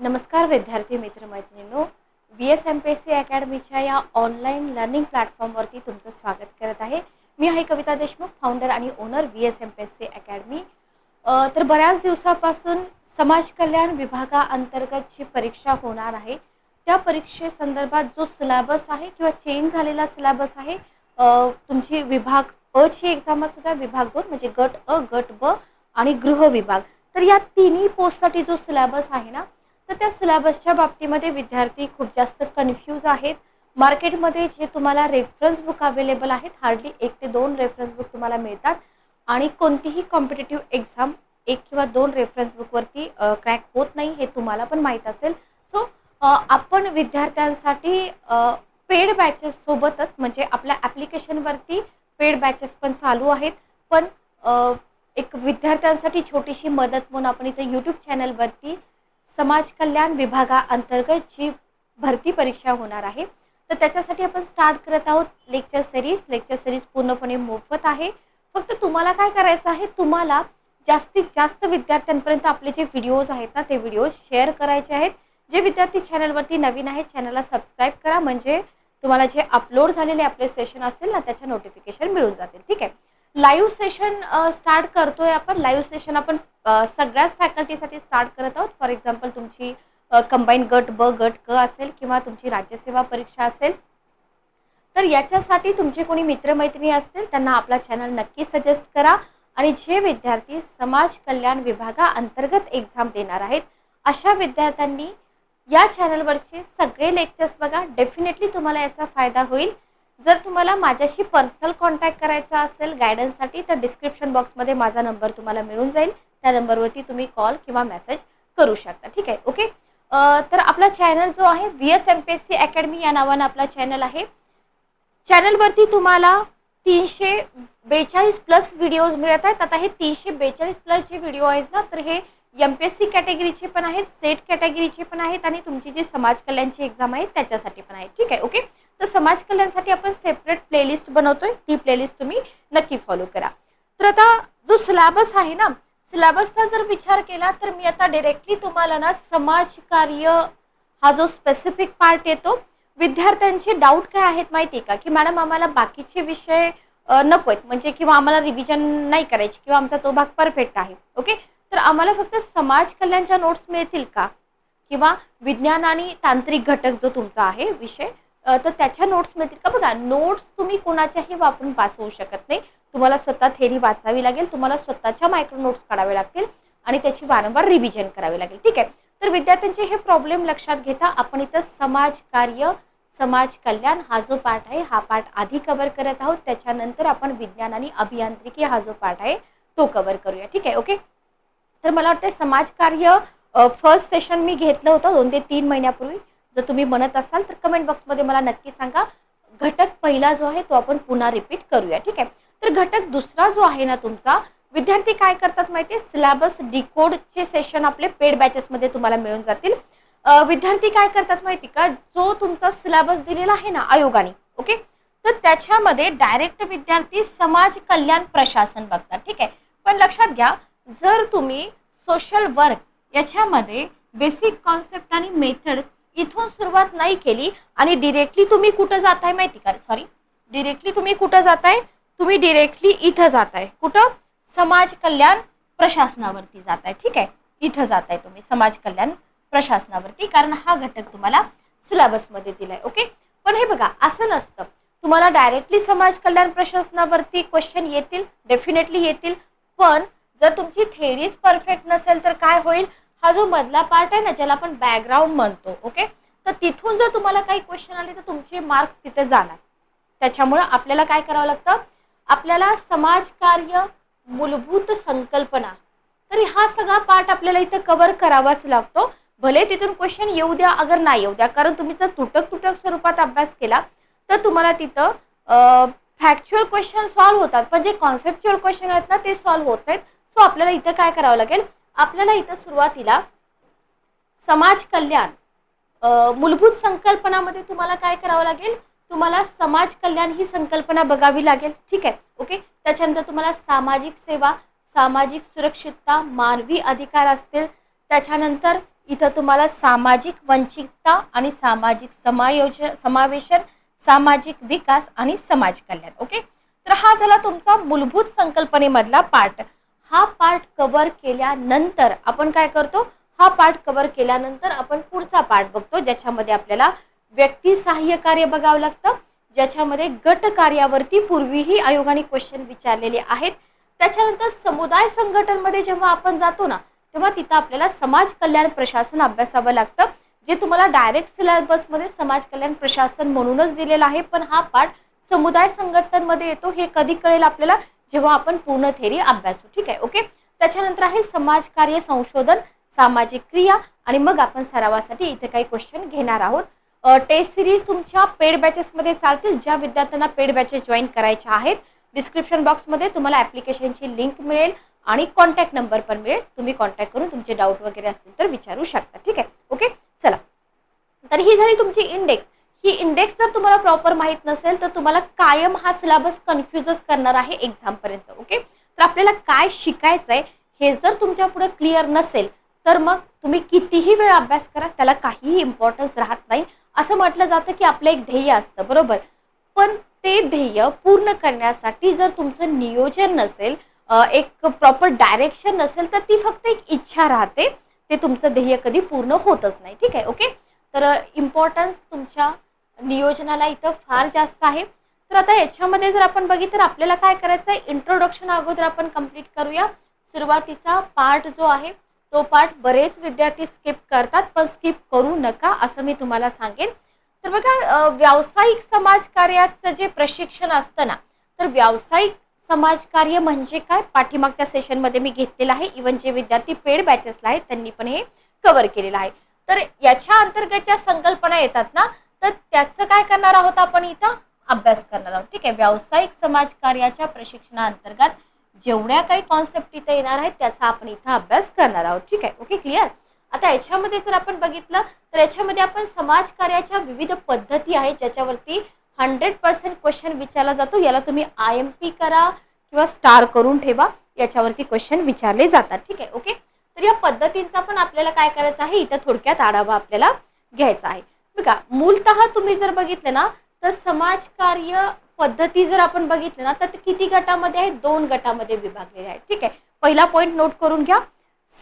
नमस्कार विद्यार्थी मित्रमैत्रिणींनो, VSMPSC अकॅडमीच्या या ऑनलाईन लर्निंग प्लॅटफॉर्मवरती तुमचं स्वागत करत आहे. मी आहे कविता देशमुख, फाउंडर आणि ओनर VSMPSC अकॅडमी. तर बऱ्याच दिवसापासून समाज कल्याण विभागाअंतर्गतची परीक्षा होणार आहे. त्या परीक्षेसंदर्भात जो सिलेबस आहे किंवा चेंज झालेला सिलेबस आहे, तुमची विभाग अ ची एक्झाम असू द्या, विभाग 2 म्हणजे गट अ, गट ब आणि गृह विभाग. तर या तिन्ही पोस्टसाठी जो सिलेबस आहे ना, तर त्या सिलेबसच्या बाबतीमध्ये विद्यार्थी खूप जास्त कन्फ्यूज आहेत. मार्केटमध्ये जे तुम्हाला रेफरन्स बुक अवेलेबल आहेत, हार्डली 1 ते 2 रेफरन्स बुक तुम्हाला मिळतात आणि कोणतीही कॉम्पिटिटिव्ह एक्झाम 1 किंवा 2 रेफरन्स बुकवरती क्रॅक होत नाही, हे तुम्हाला पण माहीत असेल. सो आपण विद्यार्थ्यांसाठी पेड बॅचेस सोबतच म्हणजे आपल्या ॲप्लिकेशनवरती पेड बॅचेस पण चालू आहेत. पण एक विद्यार्थ्यांसाठी छोटीशी मदत म्हणून आपण इथे यूट्यूब चॅनलवरती समाज कल्याण विभागाअंतर्गत जी भरती परीक्षा होणार आहे, तर त्याच्यासाठी आपण स्टार्ट करत आहोत लेक्चर सिरीज पूर्णपणे मोफत आहे. फक्त तुम्हाला काय करायचं आहे, तुम्हाला जास्तीत जास्त विद्यार्थ्यांपर्यंत आपले जे व्हिडिओज आहेत ना, ते व्हिडिओज शेअर करायचे आहेत. जे विद्यार्थी चॅनलवरती नवीन आहेत, चॅनलला सबस्क्राईब करा, म्हणजे तुम्हाला जे अपलोड झालेले आपले सेशन असतील ना, त्याच्या नोटिफिकेशन मिळून जातील. ठीक आहे. लाईव्ह सेशन स्टार्ट करतोय आपण. लाईव्ह सेशन आपण सगळ्याच फॅकल्टीसाठी स्टार्ट करत आहोत. फॉर एक्झाम्पल तुमची कंबाईन गट ब गट क असेल किंवा तुमची राज्यसेवा परीक्षा असेल, तर याच्यासाठी तुमचे कोणी मित्रमैत्रिणी असतील त्यांना आपला चॅनल नक्की सजेस्ट करा. आणि जे विद्यार्थी समाज कल्याण विभागाअंतर्गत एक्झाम देणार आहेत, अशा विद्यार्थ्यांनी या चॅनलवरचे सगळे लेक्चर्स बघा. डेफिनेटली तुम्हाला याचा फायदा होईल. जर तुम्हाला माझ्याशी पर्सनल कॉन्टॅक्ट करायचा असेल गायडन्ससाठी, तर डिस्क्रिप्शन बॉक्समध्ये माझा नंबर तुम्हाला मिळून जाईल. त्या नंबरवरती तुम्ही कॉल किंवा मेसेज करू शकता. ठीक आहे, ओके. तर आपला चॅनल जो आहे VSMPSC अकॅडमी या नावानं आपला चॅनल आहे. चॅनलवरती तुम्हाला 342 प्लस व्हिडिओज मिळत आहेत. आता हे 342 प्लस जे व्हिडिओ आहेत ना, तर हे MPSC कॅटेगरीचे पण आहेत, सेट कॅटेगरीचे पण आहेत आणि तुमची जी समाज कल्याणची एक्झाम आहे त्याच्यासाठी पण आहे. ठीक आहे, ओके. तर समाज कल्याणसाठी आपण सेपरेट प्लेलिस्ट बनवतोय, ती प्लेलिस्ट तुम्ही नक्की फॉलो करा. तर आता जो सिलेबस आहे ना, सिलेबसचा जर विचार केला तर मी आता डायरेक्टली तुम्हाला ना समाज कार्य हा जो स्पेसिफिक पार्ट येतो, विद्यार्थ्यांचे डाऊट काय आहेत माहिती आहे का, की मॅडम आम्हाला बाकीचे विषय नको आहेत, म्हणजे किंवा आम्हाला रिव्हिजन नाही करायची किंवा आमचा तो भाग परफेक्ट आहे. ओके. तर आम्हाला फक्त समाज कल्याणच्या नोट्स मिळतील का, किंवा विज्ञान आणि तांत्रिक घटक जो तुमचा आहे विषय, तर त्याच्या नोट्स मिळतील का. बघा, नोट्स तुम्ही कोणाच्याही वापरून पास होऊ शकत नाही. तुम्हाला स्वतः थेरी वाचावी लागेल, तुम्हाला स्वतःच्या मायक्रो नोट्स काढावे लागतील आणि त्याची वारंवार रिव्हिजन करावी लागेल. ठीक आहे. तर विद्यार्थ्यांचे हे प्रॉब्लेम लक्षात घेता आपण इथं समाज कार्य समाज कल्याण हा जो पार्ट आहे, हा पार्ट आधी कव्हर करत आहोत. त्याच्यानंतर आपण विज्ञान आणि अभियांत्रिकी हा जो पार्ट आहे तो कव्हर करूया. ठीक आहे, ओके. तर मला वाटतं समाज कार्य फर्स्ट सेशन मी घेतलं होतं 2 ते 3 महिन्यापूर्वी. जर तुम्ही म्हणत असाल तर कमेंट बॉक्समध्ये मला नक्की सांगा. घटक पहिला जो आहे तो आपण पुन्हा रिपीट करूया. ठीक आहे. तर घटक दुसरा जो आहे ना तुमचा, विद्यार्थी काय करतात माहिती आहे, सिलेबस डिकोडचे सेशन आपले पेड बॅचेसमध्ये तुम्हाला मिळून जातील. विद्यार्थी काय करतात माहिती का, जो तुमचा सिलेबस दिलेला आहे ना आयोगाने, ओके, तर त्याच्यामध्ये डायरेक्ट विद्यार्थी समाज कल्याण प्रशासन बघतात. ठीक आहे. पण लक्षात घ्या, जर तुम्ही सोशल वर्क याच्यामध्ये बेसिक कॉन्सेप्ट आणि मेथड्स इथून सुरुवात नाही केली आणि डिरेक्टली तुम्ही कुठं जाताय माहिती का, डिरेक्टली तुम्ही कुठं जाताय, तुम्ही डिरेक्टली इथं जाताय. कुठं, समाज कल्याण प्रशासनावरती जाताय. ठीक आहे, इथं जाताय तुम्ही समाज कल्याण प्रशासनावरती, कारण हा घटक तुम्हाला सिलेबसमध्ये दिलाय. ओके. पण हे बघा, असं नसतं. तुम्हाला डायरेक्टली समाज कल्याण प्रशासनावरती क्वेश्चन येतील, डेफिनेटली येतील. पण जर तुमची थेरीज परफेक्ट नसेल तर काय होईल, हा जो मधला पार्ट आहे ना, ज्याला आपण बॅकग्राऊंड म्हणतो, ओके, तर तिथून जर तुम्हाला काही क्वेश्चन आले तर तुमचे मार्क्स तिथे जाणार. त्याच्यामुळं आपल्याला काय करावं लागतं, आपल्याला समाजकार्य मूलभूत संकल्पना, तरी हा सगळा पार्ट आपल्याला इथं कव्हर करावाच लागतो. भले तिथून क्वेश्चन येऊ द्या अगर नाही येऊ द्या, कारण तुम्ही जर तुटक स्वरूपात अभ्यास केला तर तुम्हाला तिथं फॅक्च्युअल क्वेश्चन सॉल्व्ह होतात, पण जे कॉन्सेप्च्युअल क्वेश्चन आहेत ना ते सॉल्व्ह होत नाहीत. सो आपल्याला इथं काय करावं लागेल, आपल्याला इथं सुरुवातीला समाज कल्याण मूलभूत संकल्पनामध्ये तुम्हाला काय करावं लागेल, तुम्हाला समाज कल्याण ही संकल्पना बघावी लागेल. ठीक आहे, ओके. त्याच्यानंतर तुम्हाला सामाजिक सेवा, सामाजिक सुरक्षितता, मानवी अधिकार असतील. त्याच्यानंतर इथं तुम्हाला सामाजिक वंचितता आणि सामाजिक समावेशन, सामाजिक विकास आणि समाज कल्याण. ओके, तर हा झाला तुमचा मूलभूत संकल्पनेमधला पार्ट. हा पार्ट कव्हर केल्यानंतर आपण काय करतो, हा पार्ट कव्हर केल्यानंतर आपण पुढचा पार्ट बघतो, ज्याच्यामध्ये आपल्याला व्यक्ती सहाय्य कार्य बघावं लागतं, ज्याच्यामध्ये गट कार्यावरती पूर्वीही आयोगाने क्वेश्चन विचारलेले आहेत. त्याच्यानंतर समुदाय संघटनमध्ये जेव्हा आपण जातो ना, तेव्हा तिथं आपल्याला समाज कल्याण प्रशासन अभ्यासावं लागतं, जे तुम्हाला डायरेक्ट सिलेबसमध्ये समाज कल्याण प्रशासन म्हणूनच दिलेलं आहे. पण हा पार्ट समुदाय संघटनांमध्ये येतो. हे कधी कळेल आपल्याला, जेव्हा आपण पूर्ण थेरी अभ्यासू. ठीक आहे, ओके. त्याच्यानंतर आहे समाज कार्य संशोधन, सामाजिक क्रिया, आणि मग आपण सरावासाठी इथे काही क्वेश्चन घेणार आहोत. टेस्ट सिरीज तुमच्या पेड बॅचेसमध्ये चालतील. ज्या विद्यार्थ्यांना पेड बॅचेस जॉईन करायच्या आहेत, डिस्क्रिप्शन बॉक्समध्ये तुम्हाला ॲप्लिकेशनची लिंक मिळेल आणि कॉन्टॅक्ट नंबर पण मिळेल. तुम्ही कॉन्टॅक्ट करून तुमचे डाऊट वगैरे असतील तर विचारू शकता. ठीक आहे, ओके. चला, तर ही झाली तुमची इंडेक्स. ही इंडेक्स जर तुम्हाला प्रॉपर माहित नसेल तर तुम्हाला कायम हा सिलेबस कन्फ्युजच करणार आहे एक्झामपर्यंत. ओके, तर आपल्याला काय शिकायचं आहे हे जर तुमच्या पुढे क्लिअर नसेल तर मग तुम्ही कितीही वेळ अभ्यास करा, त्याला काहीही इम्पॉर्टन्स राहत नाही. असं म्हटलं जातं की आपलं एक ध्येय असतं, बरोबर, पण ते ध्येय पूर्ण करण्यासाठी जर तुमचं नियोजन नसेल, एक प्रॉपर डायरेक्शन नसेल, तर ती फक्त एक इच्छा राहते, ते तुमचं ध्येय कधी पूर्ण होतच नाही. ठीक आहे, ओके. तर इम्पॉर्टन्स तुमच्या नियोजनाला इथं फार जास्त आहे. तर आता याच्यामध्ये जर आपण बघितलं तर आपल्याला काय करायचं आहे, इंट्रोडक्शन अगोदर आपण कंप्लीट करूया. सुरुवातीचा पार्ट जो आहे तो पार्ट बरेच विद्यार्थी स्किप करतात, पण स्किप करू नका असं मी तुम्हाला सांगेन. तर बघा, व्यावसायिक समाजकार्याचं जे प्रशिक्षण असतं ना, तर व्यावसायिक समाजकार्य म्हणजे काय, पाठीमागच्या सेशनमध्ये मी घेतलेलं आहे. इव्हन जे विद्यार्थी पेड बॅचेसला आहेत त्यांनी पण हे कव्हर केलेलं आहे. तर याच्या अंतर्गत ज्या संकल्पना येतात ना, तर त्याचं काय करणार आहोत आपण इथं अभ्यास करणार आहोत. ठीक आहे, व्यावसायिक समाजकार्याच्या प्रशिक्षणाअंतर्गत जेवढ्या काही कॉन्सेप्ट इथे येणार आहेत त्याचा आपण इथं अभ्यास करणार आहोत. ठीक आहे, ओके, क्लिअर. आता याच्यामध्ये जर आपण बघितलं तर याच्यामध्ये आपण समाजकार्याच्या विविध पद्धती आहेत ज्याच्यावरती 100% क्वेश्चन विचारला जातो. याला तुम्ही IMP करा किंवा स्टार करून ठेवा, याच्यावरती क्वेश्चन विचारले जातात. ठीक आहे, ओके. तर या पद्धतींचा पण आपल्याला काय करायचं आहे, इथं थोडक्यात आढावा आपल्याला घ्यायचा आहे. बघा, मूलतः तुम्ही जर बघितलं ना तर समाजकार्य पद्धती जर आपण बघितलं ना तर किती गटामध्ये आहेत, 2 गटामध्ये विभागलेले आहेत. ठीक आहे, पहिला पॉईंट नोट करून घ्या.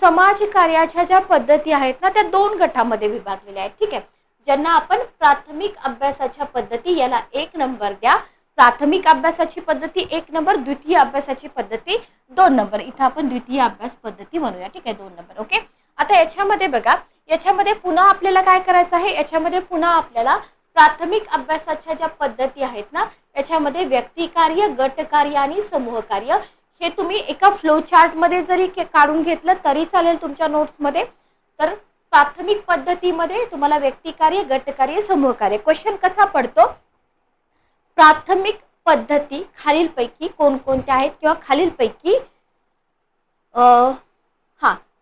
समाजकार्याच्या ज्या पद्धती आहेत ना त्या 2 गटामध्ये विभागलेल्या आहेत. ठीक आहे, ज्यांना आपण प्राथमिक अभ्यासाच्या पद्धती, याला 1 नंबर द्या. प्राथमिक अभ्यासाची पद्धती 1 नंबर, द्वितीय अभ्यासाची पद्धती 2 नंबर. इथं आपण द्वितीय अभ्यास पद्धती म्हणूया. ठीक आहे, 2 नंबर. ओके, आता याच्यामध्ये बघा, याच्यामध्ये पुन्हा आपल्याला काय करायचं आहे, याच्यामध्ये पुन्हा आपल्याला प्राथमिक अभ्यासाच्या ज्या पद्धती आहेत ना याच्यामध्ये व्यक्ती कार्य, गट कार्य आणि समूह कार्य हे तुम्ही एका फ्लो चार्ट मध्ये जरी काढून घेतलं तरी चालेल तुमच्या नोट्समध्ये. तर प्राथमिक पद्धतीमध्ये तुम्हाला व्यक्ती कार्य, गट कार्य, समूह कार्य. क्वेश्चन कसा पडतो, प्राथमिक पद्धती खालीलपैकी कोणकोणत्या आहेत किंवा खालीलपैकी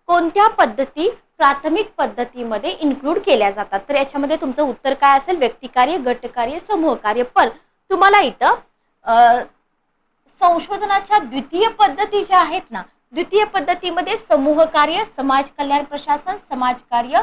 कोणत्या पद्धती प्राथमिक पद्धतीमध्ये इन्क्लूड केल्या जातात. तर याच्यामध्ये तुमचं उत्तर काय असेल, व्यक्ती कार्य, गट कार्य, समूह कार्य. पण तुम्हाला इथं संशोधनाच्या द्वितीय पद्धती ज्या आहेत ना, द्वितीय पद्धतीमध्ये समूह कार्य, समाज कल्याण प्रशासन, समाज कार्य,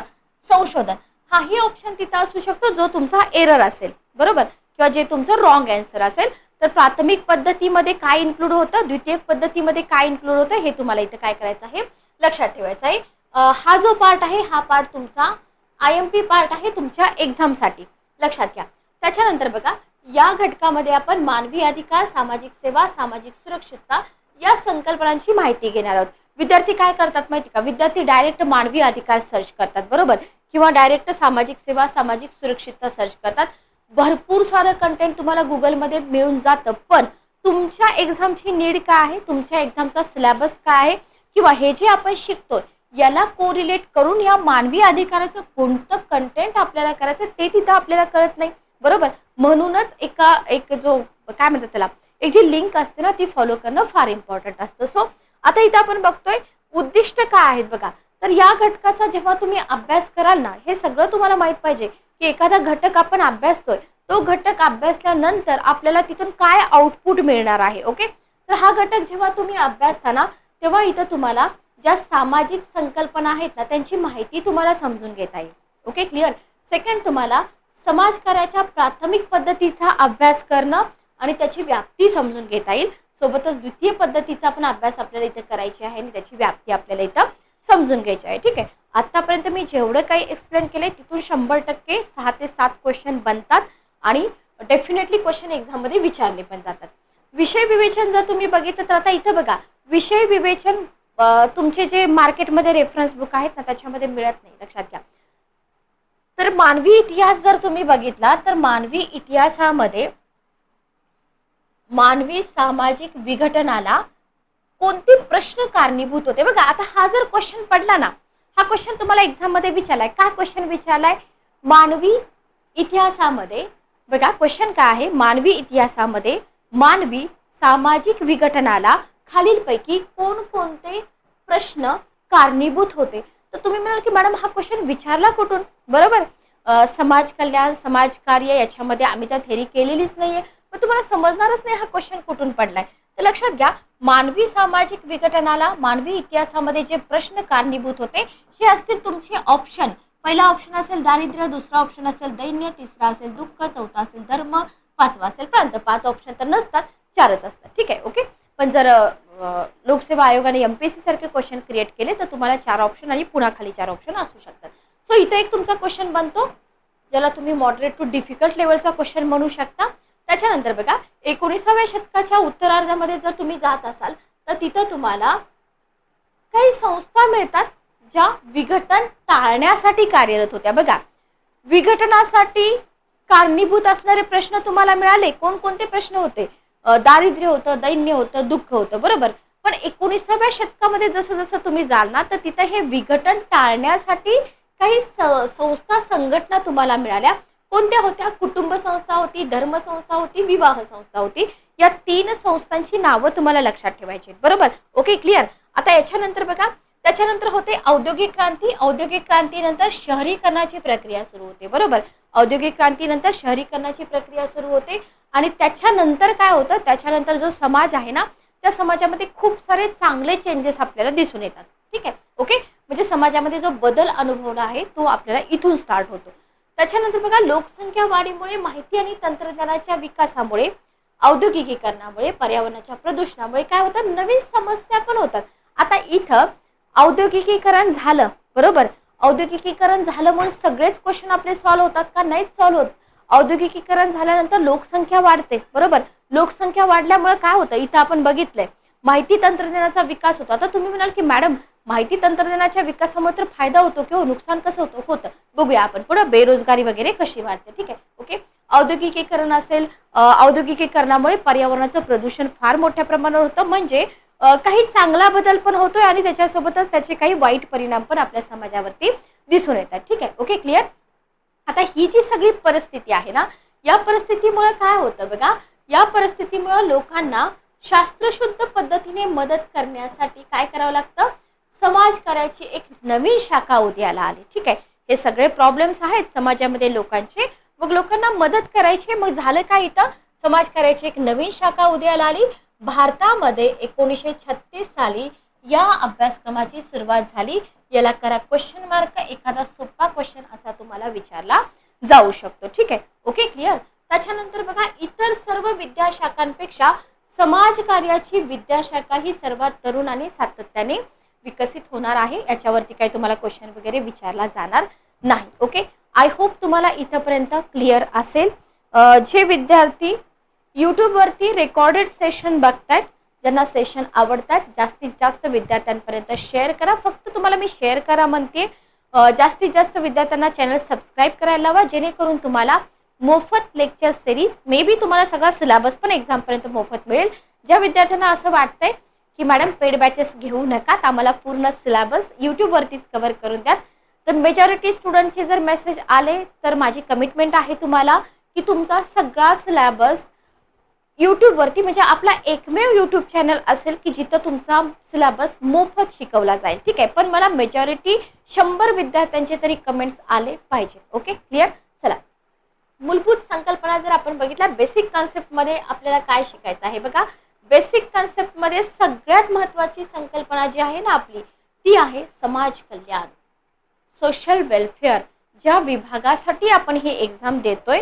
संशोधन हाही ऑप्शन तिथं असू शकतो जो तुमचा एरर असेल, बरोबर, किंवा जे तुमचं रॉंग आन्सर असेल. तर प्राथमिक पद्धतीमध्ये काय इन्क्लूड होतं, द्वितीय पद्धतीमध्ये काय इन्क्लूड होतं हे तुम्हाला इथं काय करायचं आहे, लक्षात ठेवायचं आहे. हा जो पार्ट आहे हा पार्ट तुमचा IMP पार्ट आहे तुमच्या एक्झामसाठी, लक्षात घ्या. त्याच्यानंतर बघा, या घटकामध्ये आपण मानवी अधिकार, सामाजिक सेवा, सामाजिक सुरक्षितता या संकल्पनांची माहिती घेणार आहोत. विद्यार्थी काय करतात माहिती का, विद्यार्थी डायरेक्ट मानवी अधिकार सर्च करतात, बरोबर, किंवा डायरेक्ट सामाजिक सेवा, सामाजिक सुरक्षितता सर्च करतात. भरपूर सारं कंटेंट तुम्हाला गुगलमध्ये मिळून जातं. पण तुमच्या एक्झामची नीड काय आहे, तुमच्या एक्झामचा सिलेबस काय आहे, किंवा हे जे आपण शिकतोय याला कोरिलेट करून या मानवी अधिकाराचं कोणतं कंटेंट आपल्याला करायचं ते तिथं आपल्याला कळत नाही, बरोबर. म्हणूनच एक जो काय म्हणतात त्याला, एक जी लिंक असते ना ती फॉलो करणं फार इम्पॉर्टंट असतं. सो आता इथं आपण बघतोय उद्दिष्ट काय आहेत बघा. तर या घटकाचा जेव्हा तुम्ही अभ्यास कराल ना, हे सगळं तुम्हाला माहित पाहिजे की एखादा घटक आपण अभ्यासतोय, तो घटक अभ्यासल्यानंतर आपल्याला तिथून काय आउटपुट मिळणार आहे. ओके, तर हा घटक जेव्हा तुम्ही अभ्यासता ना तेव्हा इथं तुम्हाला ज्या सामाजिक संकल्पना आहेत ना त्यांची माहिती तुम्हाला समजून घेता येईल. Okay, clear. सेकंड, तुम्हाला समाजकार्याच्या प्राथमिक पद्धतीचा अभ्यास करणं आणि त्याची व्याप्ती समजून घेता येईल. सोबतच द्वितीय पद्धतीचा पण अभ्यास आपल्याला इथं करायची आहे आणि त्याची व्याप्ती आपल्याला इथं समजून घ्यायची आहे. ठीक आहे, आतापर्यंत मी जेवढं काही एक्सप्लेन केलंय तिथून 100% 6 ते 7 क्वेश्चन बनतात आणि डेफिनेटली क्वेश्चन एक्झाममध्ये विचारले पण जातात. विषय विवेचन जर तुम्ही बघितलं तर आता इथं बघा, विषय विवेचन तुमचे जे मार्केटमध्ये रेफरन्स बुक आहेत ना त्याच्यामध्ये मिळत नाही, लक्षात घ्या. तर मानवी इतिहास जर तुम्ही बघितला तर मानवी इतिहासामध्ये मानवी सामाजिक विघटनाला कोणते प्रश्न कारणीभूत होते. बघा आता हा जर क्वेश्चन पडला ना, हा क्वेश्चन तुम्हाला एक्झाम मध्ये विचारलाय. काय क्वेश्चन विचारलाय? मानवी इतिहासामध्ये बघा क्वेश्चन काय आहे, मानवी इतिहासामध्ये मानवी सामाजिक विघटनाला खालीलपैकी कोणकोणते प्रश्न कारणीभूत होते. तर तुम्ही म्हणाल की मॅडम हा क्वेश्चन विचारला कुठून, बरोबर. समाज कल्याण, समाज कार्य याच्यामध्ये आम्ही तर थेरी केलेलीच नाहीये, मग तुम्हाला समजणारच नाही हा क्वेश्चन कुठून पडलाय. तर लक्षात घ्या, मानवी सामाजिक विघटनाला मानवी इतिहासामध्ये जे प्रश्न कारणीभूत होते हे असतील तुमचे ऑप्शन. पहिला ऑप्शन असेल दारिद्र्य, दुसरा ऑप्शन असेल दैन्य, तिसरा असेल दुःख, चौथा असेल धर्म, पाचवा असेल प्रांत. 5 ऑप्शन तर नसतात, 4च असतात. ठीक आहे, ओके. पण जर लोकसेवा आयोगाने एमपीएससी सारखे क्वेश्चन क्रिएट केले तर तुम्हाला 4 ऑप्शन आणि पुन्हा खाली 4 ऑप्शन असू शकतात. सो इथे एक तुमचा क्वेश्चन बनतो ज्याला तुम्ही मॉडरेट टू डिफिकल्ट लेवलचा क्वेश्चन म्हणू शकता. त्याच्यानंतर बघा 19व्या शतकाच्या उत्तरार्धामध्ये जर तुम्ही जात असाल तर तिथं तुम्हाला काही संस्था मिळतात ज्या विघटन टाळण्यासाठी कार्यरत होत्या. बघा, विघटनासाठी कारणीभूत असणारे प्रश्न तुम्हाला मिळाले. कोणकोणते प्रश्न होते? दारिद्र्य होतं, दैन्य होतं, दुःख होतं, बरोबर. पण 19व्या शतकामध्ये जसं जसं तुम्ही जाल ना तर तिथं हे विघटन टाळण्यासाठी काही संस्था, संघटना तुम्हाला मिळाल्या. कोणत्या होत्या? कुटुंब संस्था होती, धर्म संस्था होती, विवाह संस्था होती. या 3 संस्थांची नावं तुम्हाला लक्षात ठेवायची, बरोबर. Okay, clear. आता याच्यानंतर बघा, त्याच्यानंतर होते औद्योगिक क्रांती. औद्योगिक क्रांतीनंतर शहरीकरणाची प्रक्रिया सुरू होते, बरोबर. औद्योगिक क्रांतीनंतर शहरीकरणाची प्रक्रिया सुरू होते आणि त्याच्यानंतर काय होतं? त्याच्यानंतर जो समाज आहे ना त्या समाजामध्ये खूप सारे चांगले चेंजेस आपल्याला दिसून येतात. ठीक आहे, ओके. म्हणजे समाजामध्ये जो बदल अनुभवला आहे तो आपल्याला इथून स्टार्ट होतो. त्याच्यानंतर बघा, लोकसंख्या वाढीमुळे, माहिती आणि तंत्रज्ञानाच्या विकासामुळे, औद्योगिकीकरणामुळे, पर्यावरणाच्या प्रदूषणामुळे काय होतं? नवीन समस्या पण होतात. आता इथं औद्योगिकीकरण झालं, बरोबर. औद्योगिकीकरण झालं म्हणून सगळेच क्वेश्चन आपले सॉल्व्ह होतात का? नाहीच सॉल्व्ह होत. औद्योगिकीकरण झाल्यानंतर लोकसंख्या वाढते, बरोबर. लोकसंख्या वाढल्यामुळे काय होतं? इथं आपण बघितलंय माहिती तंत्रज्ञानाचा विकास होतो. आता तुम्ही म्हणाल की मॅडम माहिती तंत्रज्ञानाच्या विकासामुळे तर फायदा होतो किंवा नुकसान कसं होतं? बघूया आपण पुढे. बेरोजगारी वगैरे कशी वाढते. ठीक आहे, ओके. औद्योगिकीकरण असेल, औद्योगिकीकरणामुळे पर्यावरणाचं प्रदूषण फार मोठ्या प्रमाणावर होतं. म्हणजे काही चांगला बदल पण होतोय आणि त्याच्यासोबतच त्याचे काही वाईट परिणाम पण आपल्या समाजावरती दिसून येतात. ठीक आहे, ओके, क्लिअर. आता ही जी सगळी परिस्थिती आहे ना, या परिस्थितीमुळे काय होतं बघा, या परिस्थितीमुळे लोकांना शास्त्रशुद्ध पद्धतीने मदत करण्यासाठी काय करावं लागतं? समाजकार्याची एक नवीन शाखा उदयाला आली. ठीक आहे, हे सगळे प्रॉब्लेम्स आहेत समाजामध्ये लोकांचे, मग लोकांना मदत करायची. मग झालं काय? इथं समाजकार्याची एक नवीन शाखा उदयाला आली. भारतामध्ये 1936 साली या अभ्यासक्रमाची सुरुवात झाली. याला करा क्वेश्चन मार्क. एखादा सोपा क्वेश्चन असा तुम्हाला विचारला जाऊ शकतो. ठीक आहे, ओके, क्लिअर. त्याच्यानंतर बघा, इतर सर्व विद्याशाखांपेक्षा समाजकार्याची विद्याशाखा ही सर्वात तरुण आणि सातत्याने विकसित होणार आहे. याच्यावरती काही तुम्हाला क्वेश्चन वगैरे विचारला जाणार नाही. ओके, आय होप तुम्हाला इथपर्यंत क्लिअर असेल. जे विद्यार्थी यूट्यूबवरती रेकॉर्डेड सेशन बघतायत, ज्यांना सेशन आवडतात, जास्तीत जास्त विद्यार्थ्यांपर्यंत शेअर करा. फक्त तुम्हाला मी शेअर करा म्हणते. जास्तीत जास्त विद्यार्थ्यांना चॅनल सबस्क्राईब करायला लावा, जेणेकरून तुम्हाला मोफत लेक्चर सिरीज, मे बी तुम्हाला सगळा सिलेबस पण एक्झामपर्यंत मोफत मिळेल. ज्या विद्यार्थ्यांना असं वाटतंय की मॅडम पेड बॅचेस घेऊ नका, आम्हाला पूर्ण सिलेबस यूट्यूबवरतीच कव्हर करून द्या, तर मेजॉरिटी स्टुडंटचे जर मेसेज आले तर माझी कमिटमेंट आहे तुम्हाला की तुमचा सगळा सिलेबस यूट्यूबवरती, म्हणजे आपला एकमेव यूट्यूब चॅनल असेल की जिथं तुमचा सिलेबस मोफत शिकवला जाईल. ठीक आहे, पण मला मेजॉरिटी 100 विद्यार्थ्यांचे तरी कमेंट्स आले पाहिजे. Okay, clear. चला, मूलभूत संकल्पना जर आपण बघितल्या, बेसिक कॉन्सेप्टमध्ये आपल्याला काय शिकायचं आहे बघा. बेसिक कॉन्सेप्टमध्ये सगळ्यात महत्त्वाची संकल्पना जी आहे ना आपली, ती आहे समाज कल्याण, सोशल वेलफेअर. ज्या विभागासाठी आपण ही एक्झाम देतोय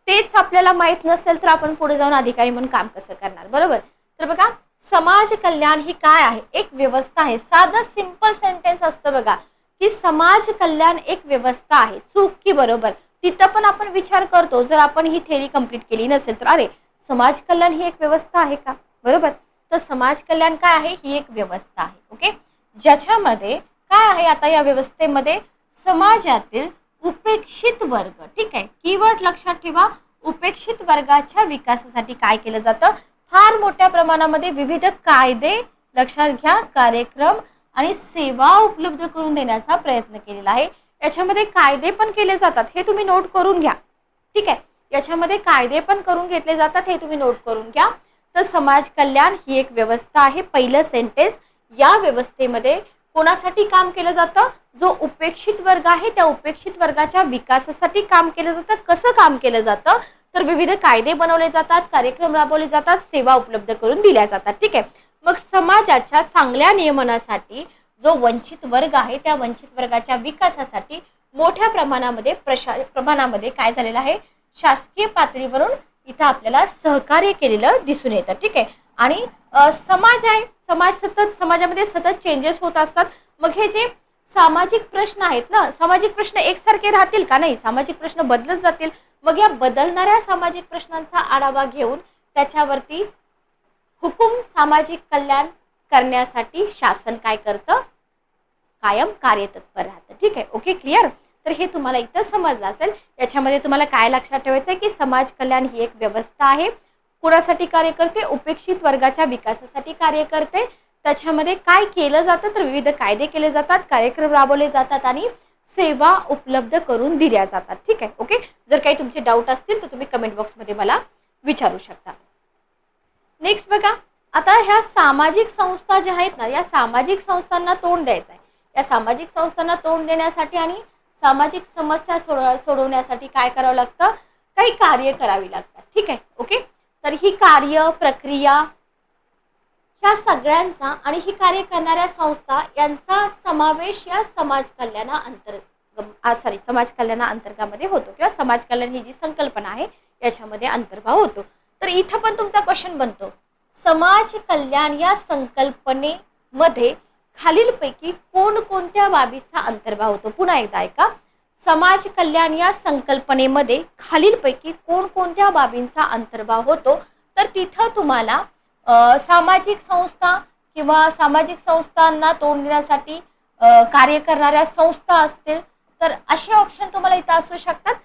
तेच आपल्याला माहित नसेल तर आपण पुढे जाऊन अधिकारी म्हणून काम कसं करणार, बरोबर. तर बघा, समाज कल्याण ही काय आहे, एक व्यवस्था आहे. साधं सिंपल सेंटेन्स असतं बघा की समाज कल्याण एक व्यवस्था आहे. चूक की बरोबर, तिथं पण आपण विचार करतो जर आपण ही थेरी कंप्लीट केली नसेल तर अरे समाज कल्याण ही एक व्यवस्था आहे का, बरोबर. तर समाज कल्याण काय आहे, ही एक व्यवस्था आहे. ओके, ज्याच्यामध्ये काय आहे, आता या व्यवस्थेमध्ये समाजातील उपेक्षित वर्ग, ठीक आहे, कीवर्ड लक्षात ठेवा, उपेक्षित वर्गाच्या विकासासाठी काय केलं जातं, फार मोठ्या प्रमाणामध्ये विविध कायदे, लक्षात घ्या, कार्यक्रम आणि सेवा उपलब्ध करून देण्याचा प्रयत्न केलेला आहे. याच्यामध्ये कायदे पण केले जातात, हे तुम्ही नोट करून घ्या, ठीक आहे. याच्यामध्ये कायदे पण करून घेतले जातात, हे तुम्ही नोट करून घ्या. तर समाज कल्याण ही एक व्यवस्था आहे. पहिलं सेंटेन्स, या व्यवस्थेमध्ये कोणासाठी काम केलं जातं, जो उपेक्षित वर्ग आहे त्या उपेक्षित वर्गाच्या विकासासाठी काम केलं जातं. कसं काम केलं जातं, तर विविध कायदे बनवले जातात, कार्यक्रम राबवले जातात, सेवा उपलब्ध करून दिल्या जातात, ठीक आहे. मग समाजाच्या चांगल्या नियमनासाठी जो वंचित वर्ग आहे त्या वंचित वर्गाच्या विकासासाठी मोठ्या प्रमाणामध्ये काय झालेलं आहे, शासकीय पातळीवरून इथं आपल्याला सहकार्य केलेलं दिसून येतं, ठीक आहे. आणि समाज आहे, समाजामध्ये सतत चेंजेस होत असतात. मग हे जे सामाजिक प्रश्न आहेत ना, सामाजिक प्रश्न एकसारखे राहतील का, नाही, सामाजिक प्रश्न बदलत जातील. मग या बदलणाऱ्या सामाजिक प्रश्नांचा आढावा घेऊन त्याच्यावरती हुकूम सामाजिक कल्याण करण्यासाठी शासन काय करतं, कायम कार्यतत्पर राहतं, ठीक आहे. Okay, clear. तर हे तुम्हाला इथं समजलं असेल. याच्यामध्ये तुम्हाला काय लक्षात ठेवायचं आहे की समाज कल्याण ही एक व्यवस्था आहे. कुणासाठी कार्य करते, उपेक्षित वर्गाच्या विकासासाठी कार्य करते. त्याच्यामध्ये काय केलं जातं, तर विविध कायदे केले जातात, कार्यक्रम राबवले जातात आणि सेवा उपलब्ध करून दिल्या जातात, ठीक आहे. ओके, जर काही तुमचे डाऊट असतील तर तुम्ही कमेंट बॉक्समध्ये मला विचारू शकता. नेक्स्ट बघा, आता ह्या सामाजिक संस्था ज्या आहेत ना, या सामाजिक संस्थांना तोंड द्यायचं आहे. या सामाजिक संस्थांना तोंड देण्यासाठी आणि सामाजिक समस्या सोडवण्यासाठी काय करावं लागतं, काही कार्य करावी लागतात, ठीक आहे. ओके, तर ही कार्य प्रक्रिया ह्या सगळ्यांचा आणि ही कार्य करणाऱ्या संस्था यांचा समावेश या समाज कल्याणाअंतर्गामध्ये होतो किंवा समाज कल्याण ही जी संकल्पना आहे याच्यामध्ये अंतर्भाव होतो. तर इथं पण तुमचा क्वेश्चन बनतो, समाज कल्याण या संकल्पनेमध्ये खालीलपैकी कोणकोणत्या बाबीचा अंतर्भाव होतो. पुन्हा एकदा ऐका, समाज कल्याण या संकल्पनेमध्ये खालीलपैकी कोणकोणत्या बाबींचा अंतर्भाव होतो. तर तिथं तुम्हाला सामाजिक संस्था किंवा सामाजिक संस्थांना तोंड देण्यासाठी कार्य करणाऱ्या संस्था असतील तर असे ऑप्शन तुम्हाला इथं असू शकतात.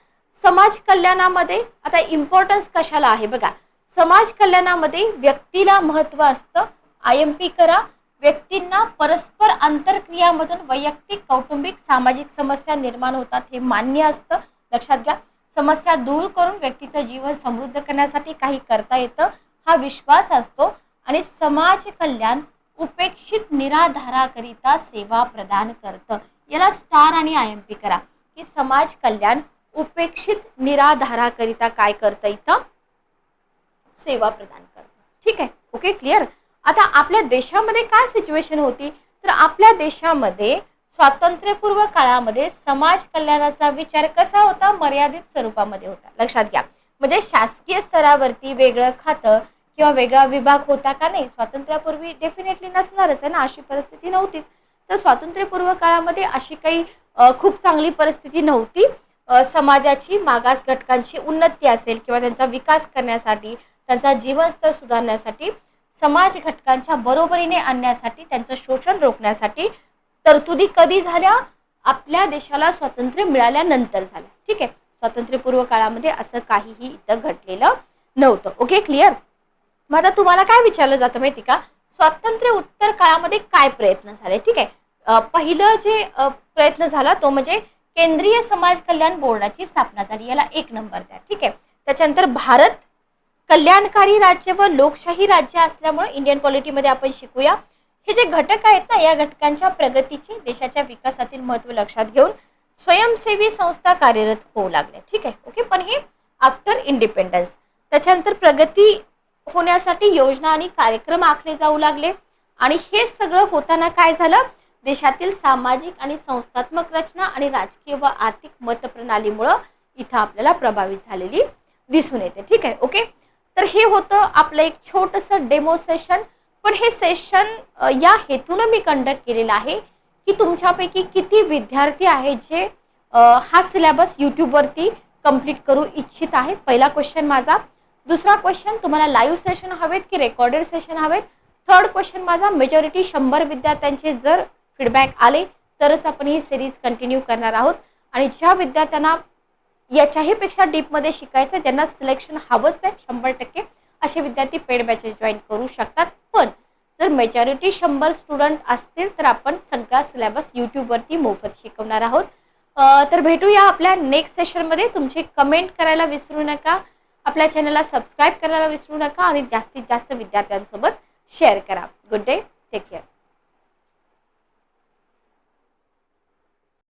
समाज कल्याणामध्ये आता इम्पॉर्टन्स कशाला आहे बघा, समाज कल्याणामध्ये व्यक्तीला महत्त्व असतं. IMP करा, व्यक्तींना परस्पर आंतरक्रियामधून वैयक्तिक, कौटुंबिक, सामाजिक समस्या निर्माण होतात हे मान्य असतं, लक्षात घ्या. समस्या दूर करून व्यक्तीचं जीवन समृद्ध करण्यासाठी काही करता येतं हा विश्वास असतो. आणि समाज कल्याण उपेक्षित निराधाराकरिता सेवा प्रदान करतं. याला स्टार आणि IMP करा की समाज कल्याण उपेक्षित निराधाराकरिता काय करतं, इथं सेवा प्रदान करतं, ठीक आहे. Okay, clear. आता आपल्या देशामध्ये काय सिच्युएशन होती, तर आपल्या देशामध्ये स्वातंत्र्यपूर्व काळामध्ये समाज कल्याणाचा विचार कसा होता, मर्यादित स्वरूपामध्ये होता, लक्षात घ्या. म्हणजे शासकीय स्तरावरती वेगळं खातं किंवा वेगळा विभाग होता का, नाही, स्वातंत्र्यापूर्वी डेफिनेटली नसणारच आहे ना, अशी परिस्थिती नव्हतीच. तर स्वातंत्र्यपूर्व काळामध्ये अशी काही खूप चांगली परिस्थिती नव्हती. समाजाची मागास घटकांची उन्नती असेल किंवा त्यांचा विकास करण्यासाठी, त्यांचा जीवनस्तर सुधारण्यासाठी, समाज घटकांच्या बरोबरीने आणण्यासाठी, त्यांचं शोषण रोखण्यासाठी तरतुदी कधी झाल्या, आपल्या देशाला स्वातंत्र्य मिळाल्यानंतर झाल्या, ठीक आहे. स्वातंत्र्यपूर्व काळामध्ये असं काहीही इथं घडलेलं नव्हतं. Okay, clear. मग आता तुम्हाला काय विचारलं जातं माहिती का, स्वातंत्र्य उत्तर काळामध्ये काय प्रयत्न झाले, ठीक आहे. पहिलं जे प्रयत्न झाला तो म्हणजे केंद्रीय समाज कल्याण बोर्डाची स्थापना झाली, याला 1 नंबर द्या, ठीक आहे. त्याच्यानंतर भारत कल्याणकारी राज्य व लोकशाही राज्य असल्यामुळे इंडियन पॉलिटीमध्ये आपण शिकूया, हे जे घटक आहेत ना, या घटकांच्या प्रगतीचे, देशाच्या विकासातील महत्त्व लक्षात घेऊन स्वयंसेवी संस्था कार्यरत होऊ लागल्या, ठीक आहे. ओके, पण हे आफ्टर इंडिपेंडन्स. त्याच्यानंतर प्रगती होण्यासाठी योजना आणि कार्यक्रम आखले जाऊ लागले आणि हे सगळं होताना काय झालं, देशातील सामाजिक आणि संस्थात्मक रचना आणि राजकीय व आर्थिक मतप्रणालीमुळे इथं आपल्याला प्रभावित झालेली दिसून येते. ठीक आहे. ओके. तर हे होतं आपलं एक छोटंसं डेमो सेशन. पण हे सेशन या हेतून मी कंडक्ट केलेलं आहे की तुमच्यापैकी किती विद्यार्थी आहेत जे हा सिलेबस यूट्यूबवरती कंप्लीट करू इच्छित आहेत. पहिला क्वेश्चन माझा. दुसरा क्वेश्चन, तुम्हाला लाईव्ह सेशन हवेत की रेकॉर्डेड सेशन हवेत. थर्ड क्वेश्चन माझा, मेजॉरिटी 100 विद्यार्थ्यांचे जर फीडबॅक आले तरच आपण ही सिरीज कंटिन्यू करणार आहोत. आणि ज्या विद्यार्थ्यांना याच्याही पेक्षा डीपमध्ये शिकायचं, ज्यांना सिलेक्शन हवंच आहे 100%, असे विद्यार्थी पेड बॅचेस जॉईन करू शकतात. पण जर मेजॉरिटी 100 स्टुडंट असतील तर आपण सगळा सिलेबस यूट्यूबवरती मोफत शिकवणार आहोत. तर भेटूया आपल्या नेक्स्ट सेशनमध्ये. तुमचे कमेंट करायला विसरू नका, आपल्या चॅनलला सबस्क्राईब करायला विसरू नका आणि जास्तीत जास्त विद्यार्थ्यांसोबत शेअर करा. Good day, take care.